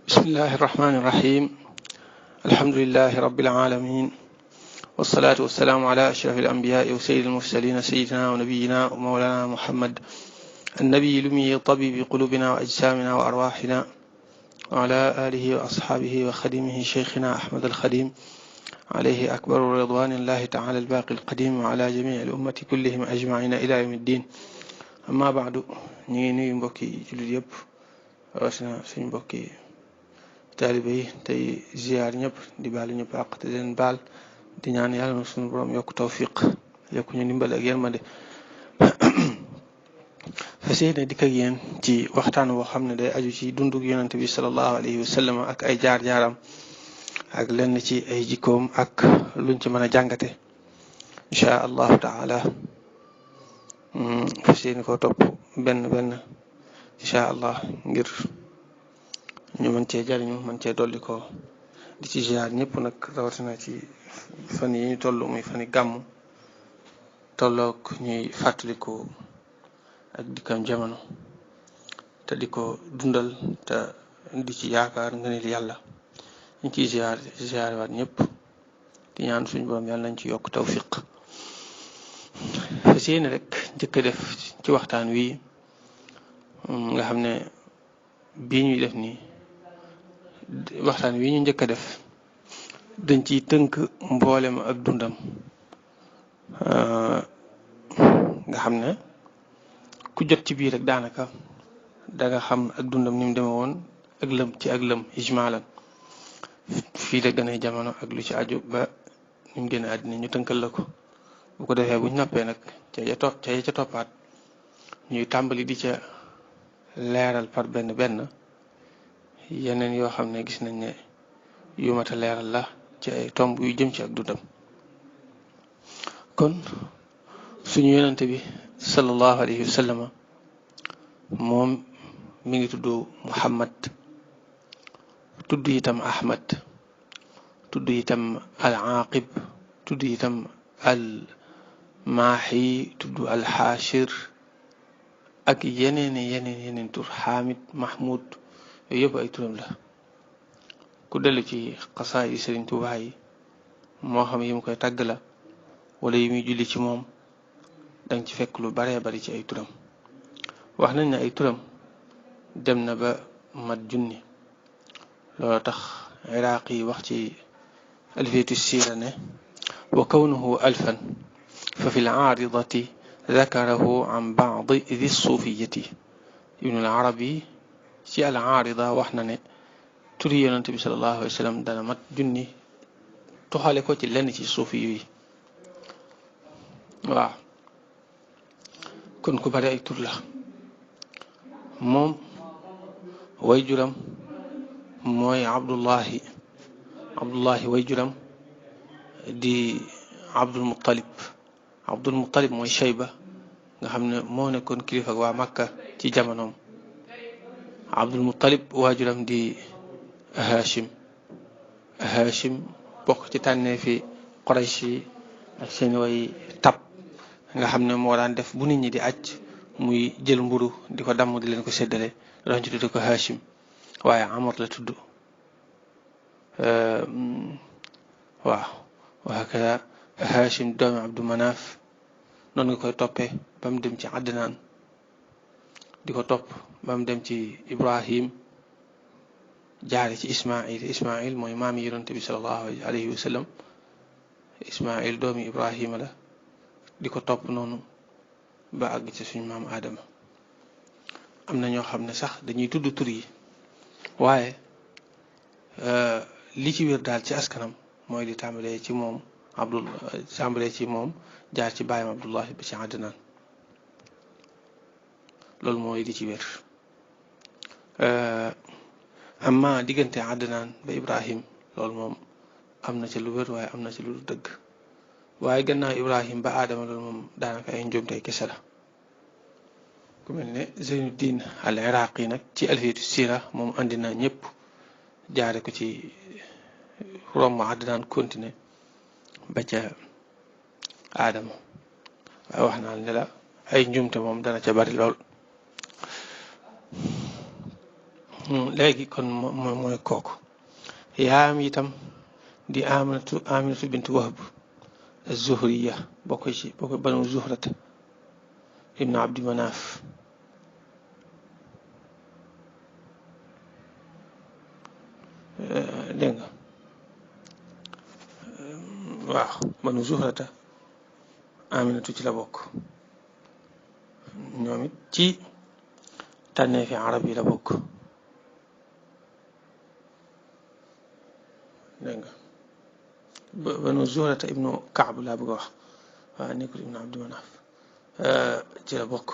بسم الله الرحمن الرحيم. الحمد لله رب العالمين، والصلاة والسلام على أشرف الأنبياء وسيد المرسلين سيدنا ونبينا ومولانا محمد النبي الأمي طبيب قلوبنا وأجسامنا وأرواحنا، وعلى آله وأصحابه وخديمه شيخنا أحمد الخديم عليه أكبر رضوان الله تعالى الباقي القديم، وعلى جميع الأمة كلهم أجمعين إلى يوم الدين. أما بعد، نيني مبكي جلد يب راسنا سن مبكي taalibe yi tey ziyaar ñëpp di baal ñëpp àq te leen baal di ñaan yàlla na suñu borom yokk tawfiq yokk ñu ndimbal ak yërmande. fas yéene dikk ak yéen ci waxtaan woo xam ne day aju ci dundug yonent bi sallallahu alayhi wa sallam ak ay jaar-jaaram ak lenn ci ay jikkoom ak luñ ci mën a jàngate insha allahu taala. fas yéene ko topp benn insha allah ngir ñu mën cee jariñu mën cee dolli ko di ci ziar ñëpp nag, rawatina ci fan yi ñu toll muy fani gàmmu tolloog ñuy fàttaliku ak dikkam jamono te di ko dundal te di ci yaakaar ngëneel yàlla. ñu ciy ziar waat ñëpp di ñaan suñu borom yàlla nañ ci yokk tawfiq. fas yéene rek njëkk a def ci waxtaan wi nga xam ne bii ñuy def nii waxtaan wi ñu njëkk a def dañ ciy tënk mboolem ak dundam, nga xam ne ku jot ci biir rek daanaka danga xam ak dundam ni mu demee woon ak lëm ci ak lëm ijmaalan fii la gën a jamono ak lu ci aju ba ni mu génn àddina ñu tënkal la ko. bu ko defee buñ noppee nag ca ca toppaat ñuy tàmbali di ca leeral par benn yeneen yoo xam ne gis nañ ne yu mat a leeral la ci ay tomb yu jëm ci ak dundam. kon suñu yonente bi sallallahu alayhi wa sallam moom mi ngi tudd Muhammad, tudd itam Ahmad, tudd itam al Aaqib, tudd itam al Maahi, tudd al Haashir ak yeneen tur, Hamid, Mahmoud, yooyu yëpp ay turam la. ku dellu ci xasaay yi Sëriñ Tuubaa yi moo xam yi mu koy tàgg la wala yi muy julli ci moom danga ci fekk lu baree bari ci ay turam. wax nañ ne ay turam dem na ba mat junni. loolu tax Iraaqi yi wax ci alfiyatu siira ne wa kawnuhu alfan fa fi l-aaridati dakarahu an baadi di suufiyati. Ibnul Arabi ci al-Aarida wax na ne turi yonent bi sallallahu alayhi wa sallam dana mat junni, toxale ko ci lenn ci suufi yi. waaw kon ku bari ay tur la. moom way juram mooy Abdullahi way juram di Abdul Muttalib mooy Shayba nga xam ne moo nekkoon kilifa waa Makka ci jamonoom. Abdul Muttalib waajuram di Hashim bokk ci tànnee fi Quraysh yi ak seen way tab nga xam ne moo daan def bu nit ñi di aj muy jël mburu di ko damm di leen ko séddale doon ci tudde ko Hashim, waaye Amr la tudd. waaw waakada Hashim doomi Abdu Manaaf noonu nga koy toppee ba mu dem ci Adnaan, di ko topp ba mu dem ci Ibrahim, jaare ci Ismail mooy maami yonent bi sallallahu alayhi wa sallam. Ismail doomi Ibrahima la, di ko topp noonu ba àgg ci suñu maam Adama. am na ñoo xam ne sax dañuy tudd tur yi, waaye li ci wér daal ci askanam mooy di tàmbalee ci moom jaar ci baayam Abdullahi ba ci Adnaan. loolu mooy li ci wér. amma diggante Adnaan ba Ibrahim loolu moom am na ci lu wér waaye am na ci lu dëgg. waaye gannaaw Ibrahim ba Adama loolu moom daanaka ay njuumte kese la. ku mel ne Zeynuddin al Iraqi nag ci alfiyatu siira moom andi na ñëpp jaare ko ci romb Adnaan continué ba ca Adama. waaye wax naa ne la ay njuumte moom dana ca bari lool. léegi kon mooy kooku yaayam itam di aminatu bint wahb az-zuhriya bokk banu zuhrata ibnu abdi manaaf dégg nga waaw banu zuhrata aminatu ci la bokk ñoom it ci tànneefi arab yi la bokk dégg nga banu zuhrata ibnu kaab laa bëgg a wax waaw nekkul ibnu abdi manaaf ci la bokk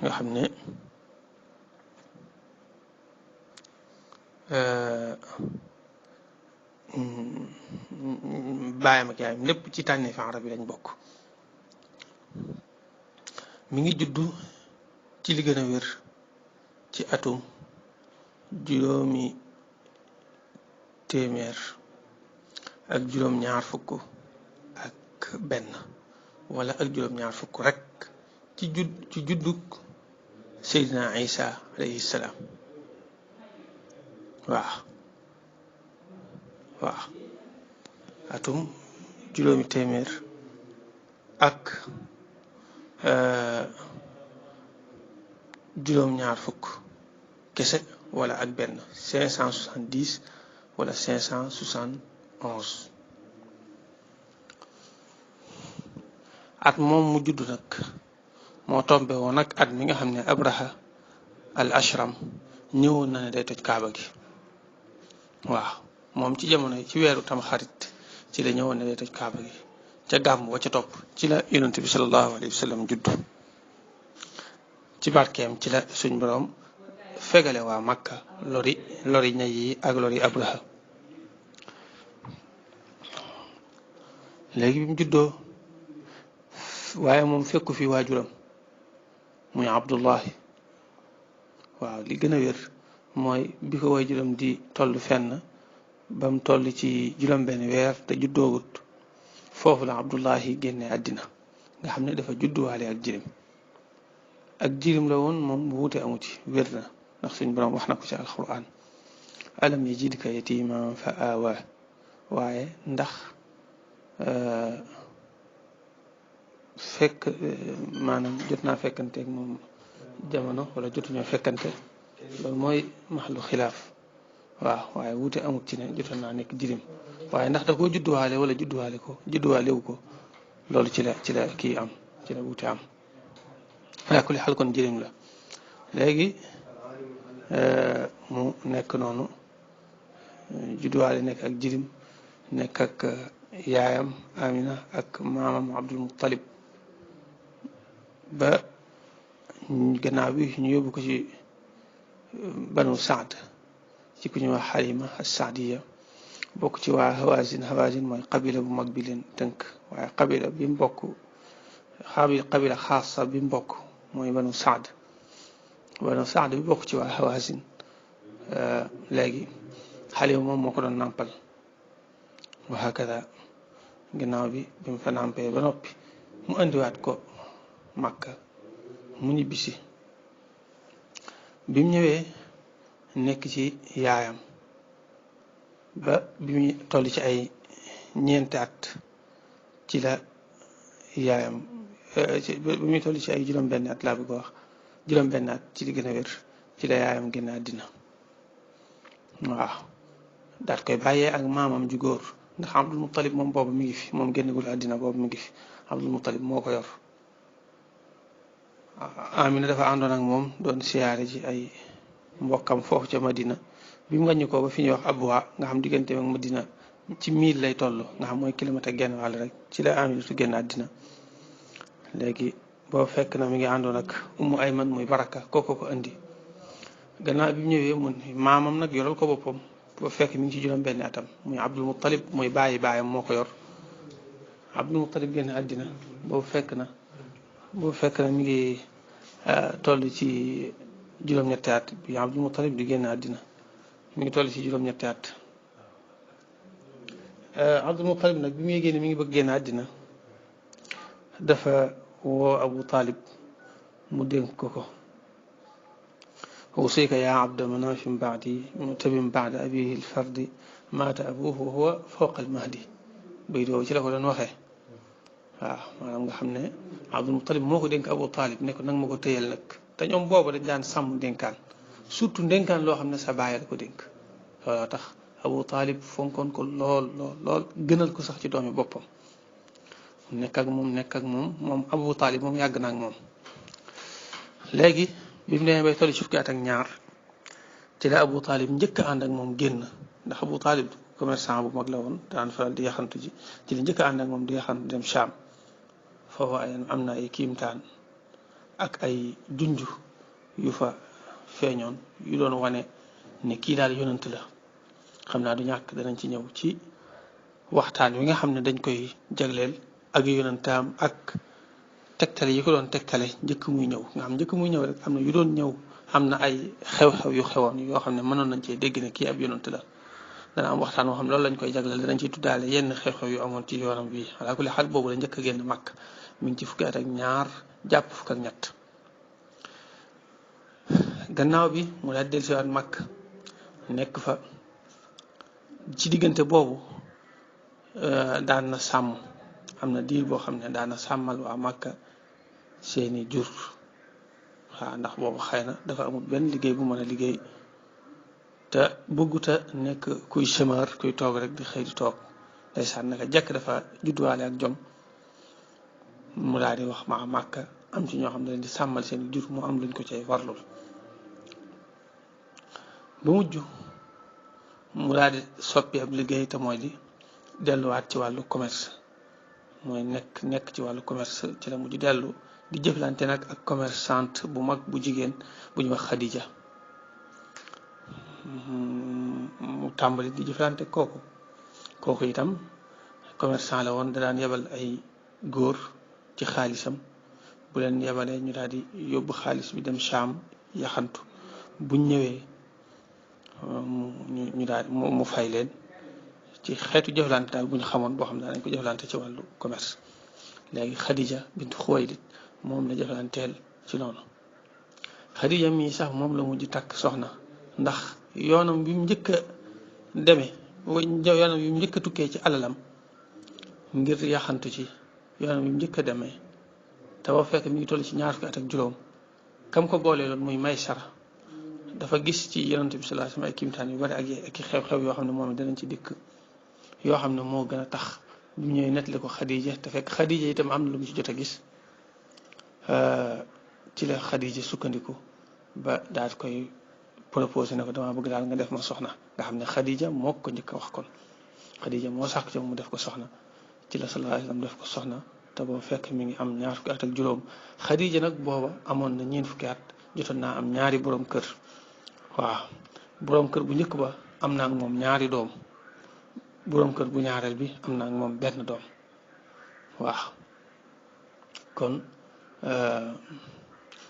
nga xam ne baayam ak yaayam lépp ci tànneefi arab yi lañ bokk mi ngi juddu ci li gën a wér ci atum juróomi téeméer ak juróom-ñaar fukk ak benn wala ak juróom-ñaar fukk rek ci juddug Seydina Isa alayhi salaam waaw atum juróomi téeméer ak juróom-ñaar fukk kese wala ak benn 570 wala 571 at moom mu judd nag moo tombe woon nag at mi nga xam ne Abraha al ashram ñëwoon na ne day toj kaaba gi waaw moom ci jamono ci weeru tamxarit ci la ñëwoon ne day toj kaaba gi ca gàmm wa ca topp ci la yonent bi sallallahu alayhi wa sallam judd ci barkeem ci la suñ borom fegale waa Makka lori ñay yi ak lori Abraha léegi bi mu juddoo waaye moom fekku fi waajuram muy Abdullahi waaw li gën a wér mooy bi ko waajuram di toll fenn ba mu toll ci juróom-benn weer te juddoogut foofu la Abdullahi génne àddina nga xam ne dafa judduwaale ak jirim la woon moom bu wute amu ci wér na ndax suñ borom wax na ko ci alquran alam yajidka yatiman fa awa waaye ndax fekk maanaam jot naa fekkanteeg moom jamono wala jotuñoo fekkante loolu mooy maxlu xilaaf waaw waaye wute amut ci ne jotoon naa nekk jirim waaye ndax da koo judduwaale wala judduwaalewu ko loolu ci la kii am ci la wute am ala kulli xal kon jirim la léegi mu nekk noonu judduwaale nekk ak jirim nekk ak yaayam Amina ak maamam Abdul Muttalib ba gannaaw bi ñu yóbbu ko ci banu Saad ci ku ñuy wax Halima as-Saadiya bokk ci waa Hawazin mooy qabila bu mag bi leen tënk waaye qabila bi mu bokk qabila xaasa bi mu bokk mooy banu Saad bi bokk ci waa Hawazin léegi Halima moom moo ko doon nàmpal wa hakada gannaaw bi mu fa nàmpee ba noppi mu indiwaat ko Makka mu ñibbisi bi mu ñëwee nekk ci yaayam ba bi mu toll ci ay ñeenti at ci la yaayam bi muy toll ci ay juróom-benn at laa bëgg wax juróom-benn at ci li gën a wér ci la yaayam génn àddina waaw daat koy bàyyee ak maamam ju góor ndax Abdul Muttalib moom boobu mi ngi fi moom génnagul àddina boobu mi ngi fi Abdul Muttalib moo ko yor Amina dafa àndoon ak moom doon siyaare ci ay mbokkam foofu ca Madina bi mu wàññi ko ba fi ñuy wax Abwa nga xam diggante ak Madina ci 1000 lay toll nga xam mooy kilomètre ak genn wàll rek ci la Aminatu génn àddina léegi boo fekk na mi ngi àndoon ak Ummu Ayman muy Baraka kooku ko indi gannaaw bi mu ñëwee mun maamam nag yoral ko boppam boo fekk mi ngi ci juróom-benn atam muy Abdul Muttalib muy baayam moo ko yor Abdul Muttalib génn àddina boobu fekk na mi ngi toll ci juróom-ñetti at bi Abdul Muttalib di génn àddina mi ngi toll ci juróom-ñetti at Abdul Muttalib nag bi muy génn mi ngi bëgg génn àddina dafa woo Abu Talib mu dénk ko أوصيك يا عبد مناف بعدي متبم بعد أبيه الفرد مات أبوه وهو فوق المهدي بيدو ci la ko doon waxee waaw maanaam nga xam ne Abdul Muttalib moo ko dénk Abu Talib ne ko nag ma ko téyal nag te ñoom boobu dañ daan sàmm dénkaan surtout dénkaan loo xam ne sa baay la ko dénk looloo tax Abu Talib fonkoon ko lool lool lool gënal ko sax ci doomi boppam nekk ak moom Abu Talib moom yàgg na ak moom léegi bi mu demee bay tollu ci fukki at ak ñaar ci la Abu Talib njëkk a ànd ak moom génn ndax Abu Talib commerçant bu mag la woon daan faral di yaxantu ci la njëkk a ànd ak moom di yaxantu dem Sham foofu am na ay kiimtaan ak ay junj yu fa feeñoon yu doon wane ne kii daal yonent la xam naa du ñàkk danañ ci ñëw ci waxtaan wi nga xam ne dañ koy jagleel ak yonentaam ak tegtale yi ko doon tegtale njëkk muy ñëw nga xam njëkk muy ñëw rek am na yu doon ñëw am na ay xew-xew yu xewoon yoo xam ne mënoon nañ cee dégg ne kii ab yonent la dana am waxtaan moo xam ne loolu lañ koy jagleel danañ ciy tuddaale yenn xew-xew yu amoon ci yoonam bii walla ku li xal boobu la njëkk a génn màkk mi ngi ci fukki at ak ñaar jàpp fukk ak ñett gannaaw bi mu daal dellusiwaat màkk nekk fa ci diggante boobu daan na sàmm am na diir boo xam ne daan na sàmmal waa màkka seeni jur waaw ndax boobu xëy na dafa amul benn liggéey bu mën a liggéey te bëgguta nekk kuy chômeur kuy toog rek di xëy di toog ndeysaan naka jekk dafa judduwaale ak jom mu daal di wax ma màkka am ci ñoo xam ne leen di sàmmal seeni jur mu am luñ ko cay warlul ba mujj mu daal di soppi ab liggéey te mooy di delluwaat ci wàllu commerce mooy nekk ci wàllu commerce ci la mujj dellu di jëflante nag ak commerçante bu mag bu jigéen bu ñu wax Khadija mu tàmbali di jëflante kooku itam commerçant la woon da daan yebal ay góor ci xaalisam bu leen yebalee ñu daal di yóbbu xaalis bi dem Sham yaxantu buñ ñëwee ñu daal mu fay leen ci xeetu jëflante daal bu ñu xamoon boo xam ne dañ ko jëflante ci wàllu commerce léegi Khadija bintu Xuwaylid moom la jëflanteel ci noonu Khadija mii sax moom la mujj takk soxna ndax yoonam bi mu njëkk a demee yoonam bi mu njëkk a tukkee ci alalam ngir yaxantu ci yoonam bi mu njëkk a demee te boo fekk mi ngi toll ci ñaar fukki at ak juróom kam ko boolee loon muy Maysara dafa gis ci yonent bi sallallahu alayhi wasallam ay kimtaan yu bari ak xew-xew yoo xam ne moom danañ ci dikk yoo xam ne moo gën a tax bu ñëwee nettali ko Khadija te fekk Khadija itam am na lu mu ci jot a gis ci la Khadija sukkandiku ba daal koy proposé ne ko dama bëgg daal nga def ma soxna nga xam ne Khadija moo ko njëkk a wax kon Khadija moo sàkk ci mu def ko soxna ci la sallallahu alayhi wasallam def ko soxna te boo fekk mi ngi am ñaar fukki at ak juróom Khadija nag booba amoon na ñeent fukki at jotoon naa am ñaari borom kër waaw borom kër bu njëkk ba am na ak moom ñaari doom borom kër bu ñaareel bi am na ak moom benn doom waaw kon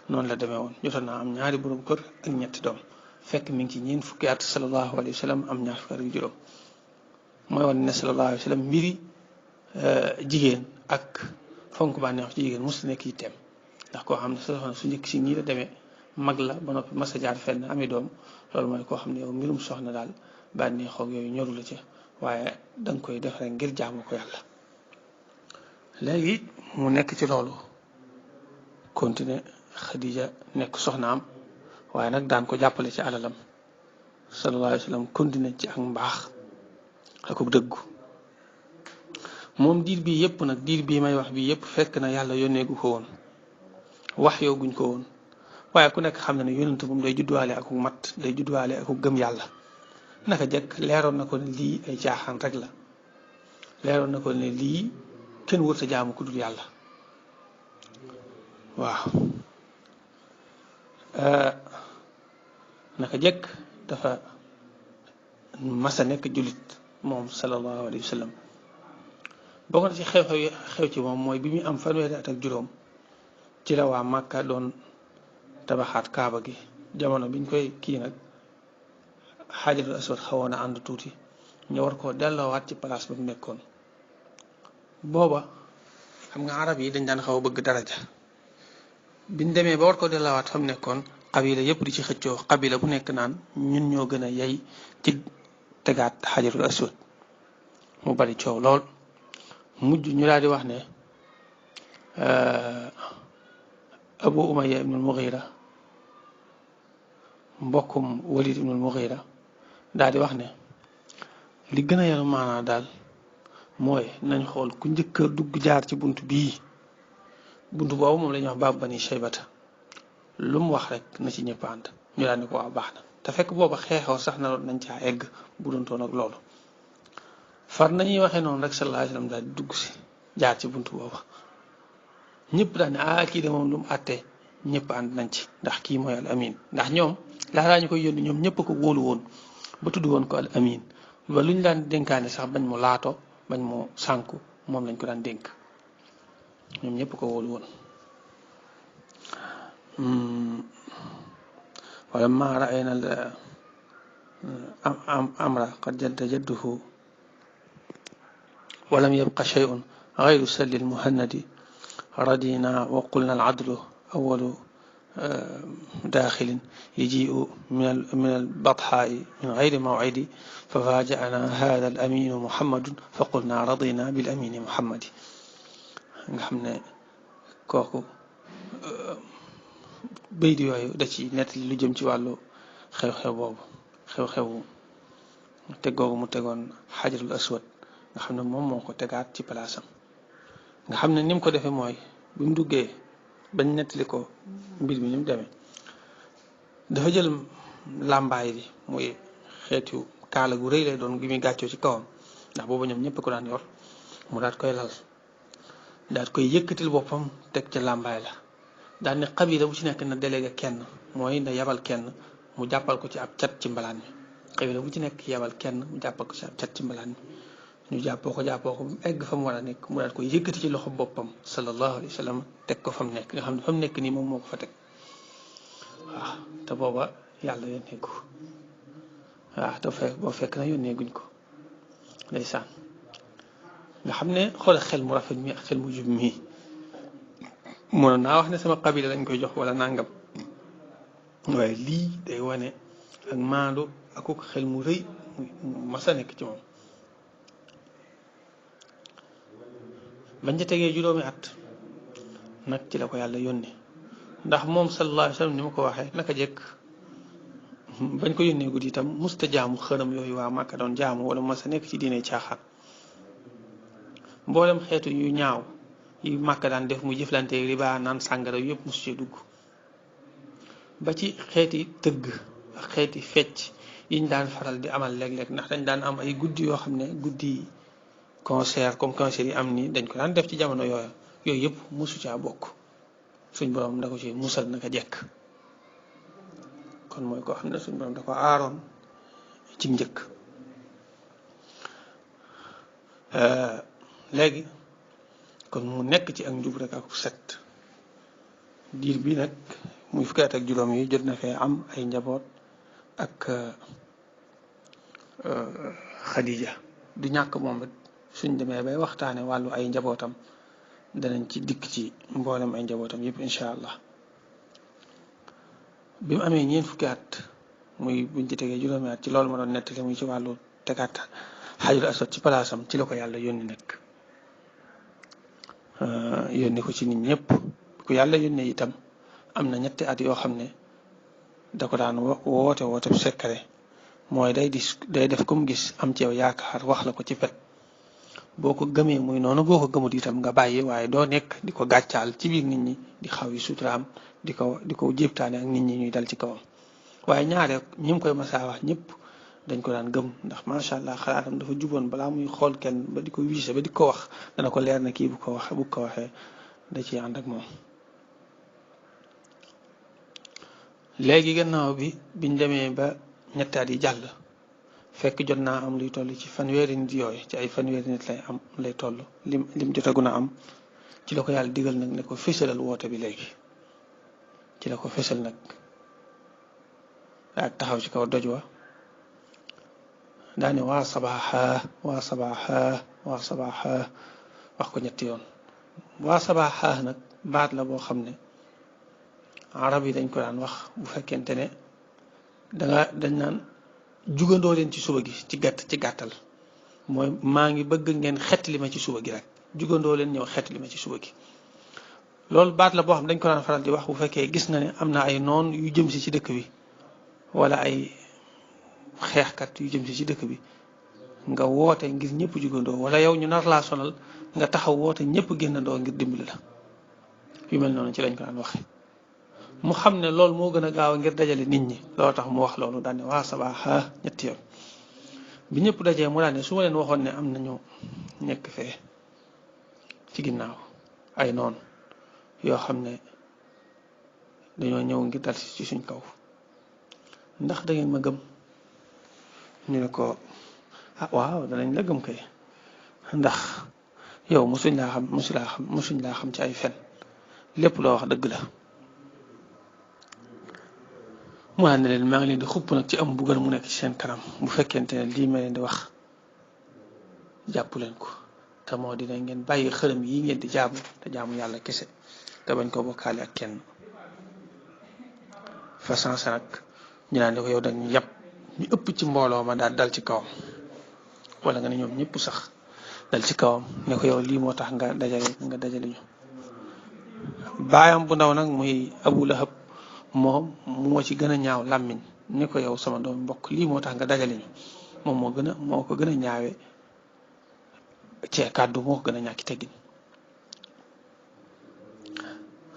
noonu la demee woon jotoon naa am ñaari borom kër ak ñetti doom fekk mi ngi ci ñeent fukki at sallallahu alayhi wa sallam am ñaar fukki at ak juróom mooy wane ne sallallahu alayhi wa sallam mbiri jigéen ak fonk bànneex ci jigéen mos nekk yitteem ndax koo xam ne sa soxna su njëkk si nii la demee mag la ba noppi mas a jaar fenn ami doom loolu mooy koo xam ne yow mbirum soxna daal bànneexoog yooyu ñoru la ca waaye danga koy def rek ngir jaamu ko yàlla léegi mu nekk ci loolu continuer Khadija nekk soxnaam waaye nag daan ko jàppale ci alalam sallallahu alayhi wa sallam continuer ci ak mbaax ak dëggu moom diir bii yëpp nag diir bii may wax bii yëpp fekk na yàlla yónneegu ko woon wax yoo guñ ko woon waaye ku nekk xam na ne yonent moom day judduwaale ak mat day judduwaale ak gëm yàlla naka jekk leeroon na ko ne lii ay caaxaan rek la leeroon na ko ne lii kenn wër sa jaamu ku dul yàlla waaw naka jekk dafa masa nekk jullit moom sallallahu alayhi wa sallam bokk na ci xew ci moom mooy bi muy am fanweeri at ak juróom ci la waa Màkka doon tabaxaat kaaba gi jamono biñ koy kii nag xaajarul aswad xawoon a ànd tuuti ñu war koo delloowaat ci place ba mu nekkoon booba xam nga arab yi dañ daan xaw a bëgg daraja biñ demee ba war koo delloowaat fa mu nekkoon xabila yëpp di ci xëccoo xabila bu nekk naan ñun ñoo gën a yey ci tegaat xajarul aswad mu bari coow lool mujj ñu daal di wax ne Abu Umayya ibnul Mughira mbokkum Walid ibnul Mughira daal di wax ne li gën a yanu maanaa daal mooy nañ xool ku njëkk a dugg jaar ci bunt bii bunt boobu moom la ñuy wax baab bani shaybata lu mu wax rek na ci ñëpp ànd ñu daal ne ko waaw baax na te fekk booba xeexoo sax na nañ caa egg bu doon toon ak loolu far nañuy waxee noonu rek sallallahu alayhi wa sallam daal di dugg si jaar ci bunt booba ñëpp daal ne kii de moom lu mu àttee ñëpp ànd nañ ci ndax kii mooy al amin ndax ñoom laataa ñu koy yónni ñoom ñëpp ko wóolu woon ba tudd woon ko al amin ba lu ñu daan dénkaane sax bañ mu laato bañ mu sànku moom lañ ko daan dénk ñoom ñëpp ko wóolu woon ولما رأينا الأمر قد جد جده ولم يبق شيء غير سل المهند ردينا وقلنا العدل أول داخل يجيء من البطحاء من غير موعد ففاجأنا هذا الأمين محمد فقلنا رضينا بالأمين محمد nga xam ne kooku baydi yooyu da ci nettali lu jëm ci wàllu xew-xew boobu xew-xewu teg googu mu tegoon xajarul aswad nga xam ne moom moo ko tegaat ci palaasam nga xam ne ni mu ko defee mooy bi mu duggee bañ nettali ko mbir mi ni mu demee dafa jël làmbaay bi muy xeetu kaala gu rëy lay doon gi muy gàccoo ci kawam ndax boobu ñoom ñëpp ko daan yor mu daat koy lal daat koy yëkkatil boppam teg ca làmbaay la daal ne xabila bu ci nekk na délégué kenn mooy na yabal kenn mu jàppal ko ci ab cat ci mbalaan mi xabila bu ci nekk yabal kenn mu jàppal ko ci ab cat ci mbalaan mi ñu jàppoo ko mu egg fa mu war a nekk mu daal koy yëkkati ci loxo boppam sallallahu alayhi wa sallam teg ko fa mu nekk nga xam ne fa mu nekk nii moom moo ko fa teg waaw te booba yàlla yónnee ko waaw te fekk na yónnee guñ ko ndeysaan nga xam ne xoolal xel mu rafet mi ak xel mu jub mii mënoon naa wax ne sama qabila lañ koy jox wala nangam waaye lii day wane ak maandu ak xel mu rëy mu masa nekk ci moom bañ ca tegee juróomi at nag ci la ko yàlla yónnee ndax moom sallallahu alayhi wa sallam ni ma ko waxee naka jekk bañ ko yónnee guddi itam musta jaamu xërëm yooyu waa Màkka doon jaamu wala masa nekk ci diine caaxaan mboolem xeetu yu ñaaw yi Màkka daan def mu jëflante riba naan sàngara yëpp mosu cee dugg ba ci xeeti tëgg ak xeeti fecc yiñ daan faral di amal léeg-léeg ndax dañ daan am ay guddi yoo xam ne guddi concert comme concert yi am nii dañ ko daan def ci jamono yooyu yëpp mosu caa bokk suñ borom da ko ci musal naka jekk kon mooy koo xam ne suñ borom da ko aaroon ci njëkk léegi kon mu nekk ci ak njub rek ak set diir bi nag muy fukki at ak juróom yi jot na fee am ay njaboot ak Xadija du ñàkk moom it suñ demee bay waxtaane wàllu ay njabootam danañ ci dikk ci mboolem ay njabootam yëpp incha allah bi mu amee ñeent fukki at muy buñ ci tegee juróomi at ci loolu ma doon nettali muy ci wàllu tegaat xajarul aswad ci palaasam ci la ko yàlla yónni nag yónni ko ci nit ñëpp ku yàlla yónnee itam am na ñetti at yoo xam ne da ko daan woote sekkare mooy day def comme gis am ci yow yaakaar wax la ko ci pet boo ko gëmee muy noonu boo ko gëmut itam nga bàyyi waaye doo nekk di ko gàccaal ci biir nit ñi di xaw yi suturaam di ko jéptaane ak nit ñi ñuy dal ci kawam waaye ñaare ñi mu koy masaa wax ñëpp dañ ko daan gëm ndax macha allah xalaatam dafa juboon balaa muy xool kenn ba di ko wiise ba di ko wax dana ko leer na kii bu ko waxee da ciy ànd ak moom. léegi gannaaw biñ demee ba ñetti at yi jàll fekk jot naa am luy toll ci fanweeri nit yooyu ci ay fanweeri nit lay toll lim jotaguna am ci la ko yàlla digal nag ne ko fësalal woote bi léegi ci la ko fësal nag ak taxaw ci kaw doj wa daane waa sabaaxa wax ko ñetti yoon waa sabaaxa nag baat la boo xam ne arab yi dañ ko daan wax bu fekkente ne dañ naan jugandoo leen ci suba gi ci gàttal mooy maa ngi bëgg ngeen xettali ma ci suba gi rek jugandoo leen ñëw xettali ma ci suba gi. loolu baat la boo xam dañ ko daan faral di wax bu fekkee gis nga ne am na ay noon yu jëm si ci dëkk bi wala ay xeexkat yu jëm si ci dëkk bi nga woote ngir ñëpp jugandoo wala yow ñu nar laa sonal nga taxaw woote ñëpp génnandoo ngir dimbali la yu mel noonu ci lañ ko daan waxe mu xam ne loolu moo gën a gaaw ngir dajale nit ñi loolu tax mu wax loolu daan ne waa sabaaxa ñetti yoon bi ñëpp dajee mu daan ne su ma leen waxoon ne am nañu nekk fee ci ginnaaw ay noonu yoo xam ne dañoo ñëw ngir dal ci suñ kaw ndax da ngeen ma gëm ñu ne ko ah waaw danañ la gëm kay ndax yow musuñ laa xam ci ay fen lépp loo wax dëgg la mu naan ne leen maa ngi leen di xupp nag ci am buggal mu nekk ci seen kanam bu fekkente ne lii ma leen di wax jàpp leen ko te moo dina ngeen bàyyi xërëm yi ngeen di jaamu te jaamu yàlla kese te bañ ko bokkaale ak kenn fa sansa nag ñu naan ne ko yow dañu yàpp ñu ëpp ci mbooloo ma daal dal ci kawam wala nga ne ñoom ñëpp sax dal ci kawam ne ko yow lii moo tax nga dajale ñu baayam bu ndaw nag muy Abu Lahab moom moo ci gën a ñaaw làmmiñ ne ko yow sama doom mbokk lii moo tax nga dajale ñu moom moo ko gën a ñaawee ci kàddu moo ko gën a ñàkki teggin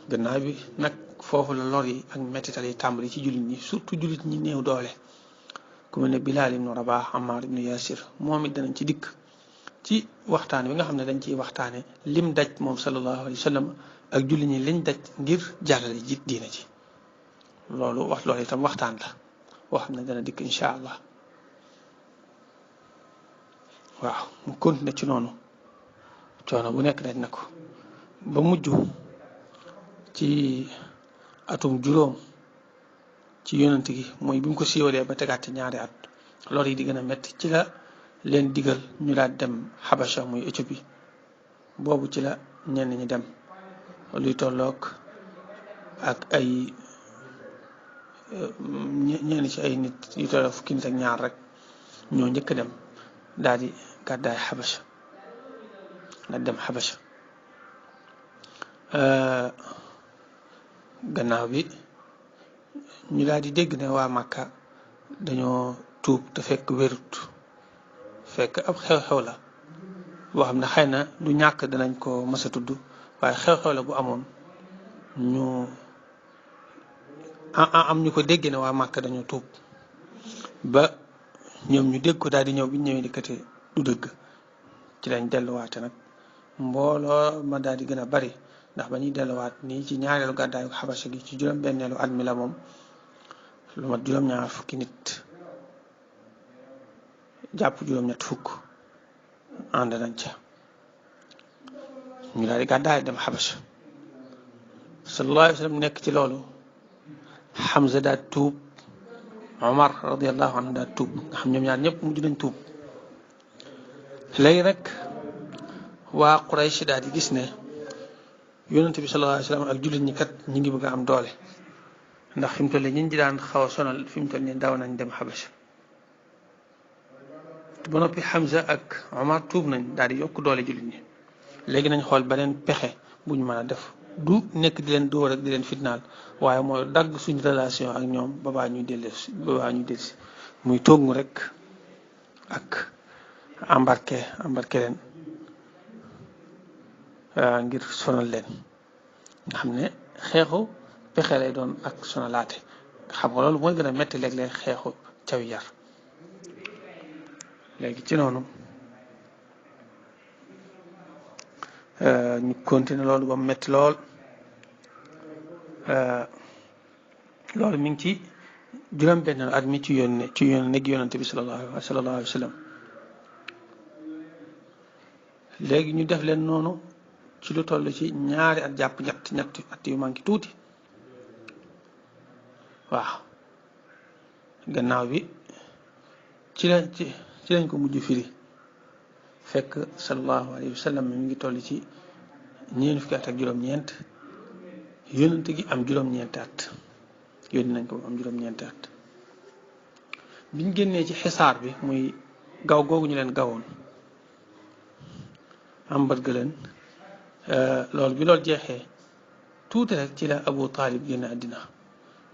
gannaaw bi nag foofu la lor yi ak mettital yi tàmbali ci jullit ñi surtout jullit ñi néew doole ku mel ne Bilaal ibnu Rabaax Ammaar ibnu Yaasir moom it danañ ci dikk ci waxtaan wi nga xam ne dañ ciy waxtaane lim daj moom sallallahu alayhi wa sallam ak jullit ñi liñ daj ngir jàllale ji diina ji loolu itam waxtaan la boo xam ne dana dikk incha allah waaw mu continuer ci noonu coono bu nekk daj na ko ba mujj ci atum juróom ci yonent gi mooy bi mu ko siiwalee ba tegaat ci ñaari at lor yi di gën a metti ci la leen digal ñu daal dem Habasha muy Éthiopie boobu ci la ñenn ñi dem luy tolloog ak ay ñenn ci ay nit yu tolloog fukki nit ak ñaar rek ñoo njëkk dem daal di gàddaay Habasha nga dem Habasha gannaaw bi ñu daal di dégg ne waa Makka dañoo tuub te fekk wérut fekk ab xew-xew la boo xam ne xëy na du ñàkk danañ ko mës a tudd waaye xew-xew la bu amoon ñu am ñu ko dégg ne waa Makka dañoo tuub ba ñoom ñu dégg ko daal di ñëw bi ñu ñëwee dikkate du dëgg ci lañ delluwaate nag mbooloo ma daal di gën a bari ndax ba ñuy delluwaat nii ci ñaareelu gàddaayu Xabasa gi ci juróom-benneelu at mi la moom lu mat juróom-ñaar fukki nit jàpp juróom-ñett fukk ànd nañ ca ñu daal di gàddaay dem Xabasa sallallahu alayhi wa sallam nekk ci loolu Hamza daal tuub Omar radiyallahu anhu daal tuub nga xam ñoom ñaar ñëpp mujj nañ tuub léegi nag waa Quraysh daal di gis ne yonent bi sallallahu alayhi wa sallam ak jullit ñi kat ñi ngi bëgg a am doole ndax fi mu toll nii ñi daan xaw a sonal fi mu toll nii daw nañ dem Xabasa ba noppi Hamza ak Omar tuub nañ daal di yokk doole jullit ñi léegi nañ xool beneen pexe buñ mën a def du nekk di leen dóor ak di leen fitnaal waaye mooy dagg suñ relation ak ñoom babaa ñuy dellusi muy tóngu rek ak embarqué leen ngir sonal leen nga xam ne xeexu pexe lay doon ak sonalaate xam nga loolu mooy gën a metti léeg-léeg xeexu caw yar léegi ci noonu ñu continuer loolu ba mu metti lool loolu mi ngi ci juróom-benn at mi ci yoon nekk yonante bi sallallahu alayhi wa sallam léegi ñu def leen noonu ci lu toll ci ñaari at jàpp ñetti at yu manqué tuuti waaw gannaaw bi ci lañ ko mujj firi fekk sallallahu alayhi wa sallam mi ngi toll ci ñeent fukki at ak juróom-ñeent yónnante gi am juróom-ñeenti at yónni nañ ko am juróom-ñeenti at biñ génnee ci xisaar bi muy gaw googu ñu leen gawoon am bët leen loolu bi loolu jeexee tuuti rek ci la Abu Talib génn àddina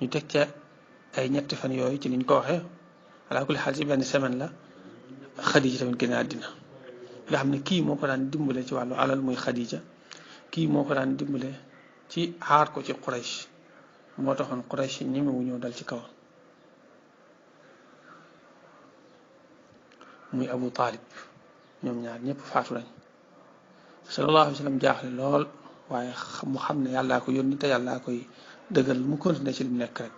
ñu teg ca ay ñetti fan yooyu ci liñ ko waxee alaa kulli xaal ci benn semaine la Xadija tamit génn àddina nga xam ne kii moo ko daan dimbale ci wàllu alal muy Xadija kii moo ko daan dimbale ci aar ko ci Quraysh moo taxoon Quraysh ñemewu ñëw dal ci kawam muy Abu Talib ñoom ñaar ñëpp faatu lañ sallallahu alayhi wa sallam jaaxle lool waaye mu xam ne yàllaa ko yónni te yàllaa koy dëggal mu continuer ci li mu nekk rek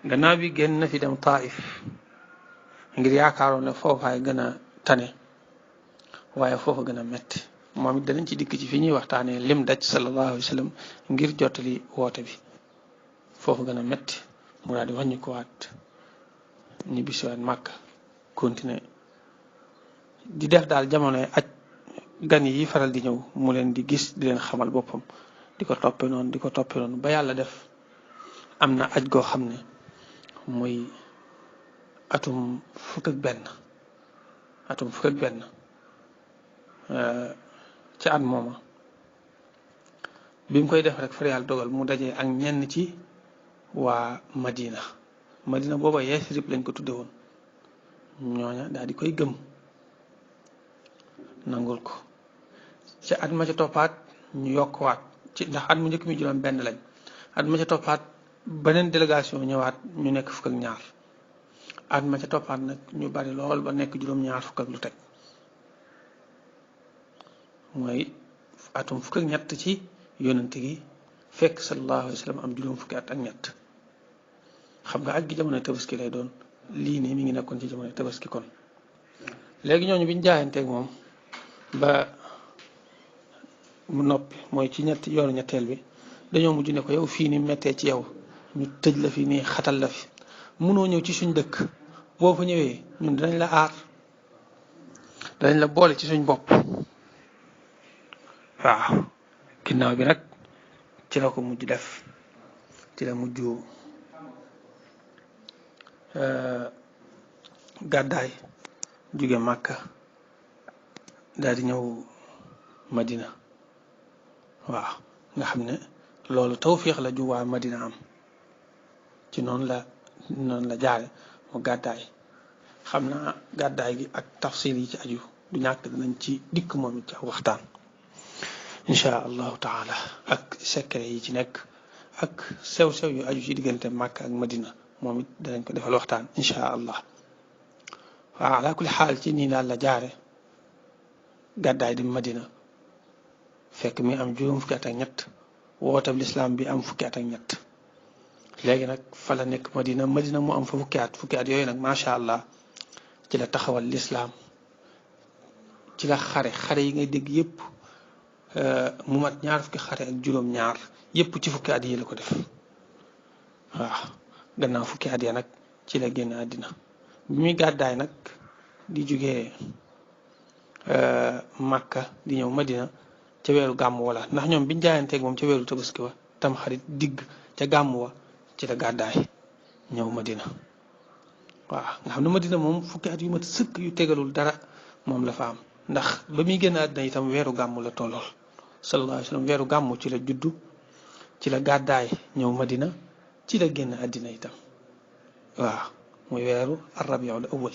gannaaw bi génn na fi dem Taif ngir yaakaaroon ne foofaay gën a tane waaye foofa gën a metti moom it danañ ci dikk ci fi ñuy waxtaanee lim daj sallallahu alayhi wa sallam ngir jottali woote bi foofu gën a metti mu daal di wàññi ko waat ñibbisiwaat Màkka continuer di def daal jamonoy aj gan yi faral di ñëw mu leen di gis di leen xamal boppam di ko toppe noonu ba yàlla def am na aj goo xam ne muy atum fukk ak benn ci at mooma bi mu koy def rek far yàlla dogal mu dajee ak ñenn ci waa Madina booba Yasrib lañ ko tudde woon ñooña daal di koy gëm nangul ko ci at ma ca toppaat ñu yokkuwaat ci ndax at mu njëkk mi juróom benn lañ at ma ca toppaat beneen délégation ñëwaat ñu nekk fukk ak ñaar at ma ca toppaat nag ñu bari lool ba nekk juróom-ñaar fukk ak lu teg mooy atum fukk ak ñett ci yónnante gi fekk sallallahu alayhi wa sallam am juróom fukki at ak ñett xam nga ak gi jamono tabaski lay doon lii nii mi ngi nekkoon ci jamono tabaski kon léegi ñooñu biñ jaayanteeg moom ba mu noppi mooy ci yoonu ñetteel bi dañoo mujj ne ko yow fii ni mettee ci yow ñu tëj la fi nii xatal la fi mënoo ñëw ci suñ dëkk boo fa ñëwee ñun dinañ la aar danañ la boole ci suñ bopp waaw ginnaaw bi nag ci la ko mujj def ci la mujj gàddaay jóge Màkka daal di ñëw Madina waaw nga xam ne loolu tawfiix la ju waa Madina am ci noonu la jaare mu gàddaay xam naa gàddaay gi ak tafsil yi ci aju du ñàkk dinañ ci dikk moom it ci waxtaan insha allahu taala ak secret yi ci nekk ak sew-sew yu aju ci diggante Màkka ak Madina moom it danañ ko defal waxtaan insha allah waaw ala kulli xaal ci nii daal la jaare gàddaay di Madina fekk mi am juróom fukki at ak ñett wootab lislaam bi am fukki at ak ñett léegi nag fa la nekk Madina mu am fa fukki at yooyu nag macha allah ci la taxawal lislaam ci la xare yi ngay dégg yépp mu mat ñaar fukki xare ak juróom-ñaar yépp ci fukki at yi la ko def waaw gannaaw fukki at ya nag ci la génn àddina bi muy gàddaay nag di jugee Makka di ñëw Madina ca weeru gàmm wala ndax ñoom biñ jaayanteeg moom ca weeru tabaski wa tam xarit digg ca gàmm wa ci la gàddaay ñëw Madina waaw nga xam ne Madina moom fukki at yu mat sëkk yu tegalul dara moom la fa am ndax ba muy génn àddina itam weeru gàmm la tollool sallallahu alayhi wa sallam weeru gàmm ci la juddu ci la gàddaay ñëw Madina ci la génn àddina itam waaw muy weeru ar-rabiul awwal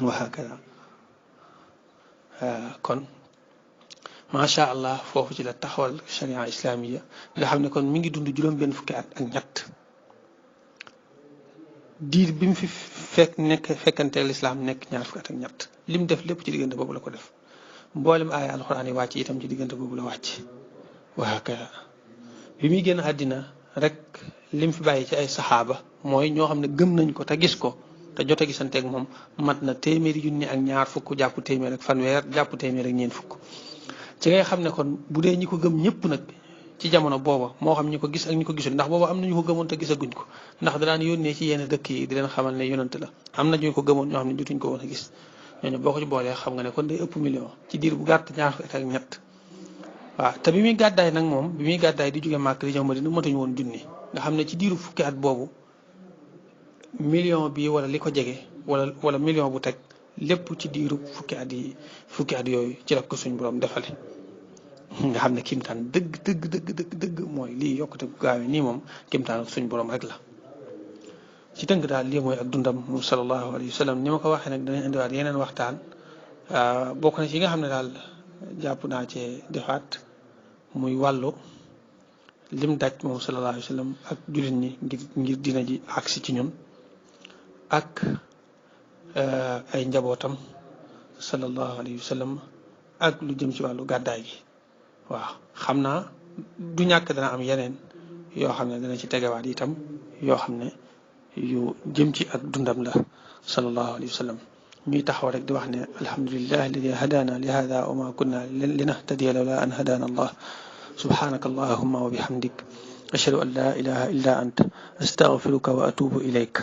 wa hakada kon macha allah foofu ci la taxawal sharia islamiya nga xam ne kon mi ngi dund juróom-benn fukki at ak ñett diir bi mu fi fekkanteel lislaam nekk ñaar fukki at ak ñett lim def lépp ci diggante boobu la ko def mboolem aaya alxuraan yi wàcc itam ci diggante boobu la wàcc wa hakada bi muy génn àddina rek lim fi bàyyi ci ay saxaaba mooy ñoo xam ne gëm nañ ko te gis ko te jot a gisanteeg moom mat na téeméeri junni ak ñaar fukk jàpp téeméer ak fanweer jàpp téeméer ak ñeent fukk ci ngay xam ne kon bu dee ñi ko gëm ñëpp nag ci jamono booba moo xam ñi ko gis ak ñi ko gisul ndax booba am na ñu ko gëmoon te gisaguñ ko ndax danaan yónnee ci yenn dëkk yi di leen xamal ne yonent la am na ñu ko gëmoon ñoo xam ne jotuñ ko woon a gis ñooñu boo ko ci boolee xam nga ne kon day ëpp million ci diir bu gàtt ñaar fukki at ak ñett waaw te bi muy gàddaay nag moom bi muy gàddaay di jóge Màkk di ñëw Madina matuñu woon junni nga xam ne ci diiru fukki at boobu million bi wala li ko jege wala million bu teg lépp ci diiru fukki at yooyu ci la ko suñ borom defale nga xam ne kimtaan dëgg mooy lii yokkute gu gaaw nii moom kimtaan suñ borom rek la. ci tënk daal lii mooy ak dundam moom sallallahu alayhi wa sallam ni ma ko waxee nag danañ indiwaat yeneen waxtaan bokk na ci nga xam ne daal jàpp naa cee defaat muy wàllu lim daj moom sallallahu alayhi wa sallam ak jullit ñi ngir dina ji agsi ci ñun ak ay njabootam sallallahu alayhi wa sallam ak lu jëm ci wàllu gàddaay gi waaw xam naa du ñàkk dana am yeneen yoo xam ne dana ci tegewaat itam yoo xam ne yu jëm ci ak dundam la sallallahu alayhi wa sallam ñuy taxaw rek di wax ne alhamdulillahi alladi hadana li hada wa ma kunna linahtadiya lawla an hadana allah subhanaka allahumma wa bihamdik ashhadu an la ilaha illa anta astaghfiruka wa atubu ilayk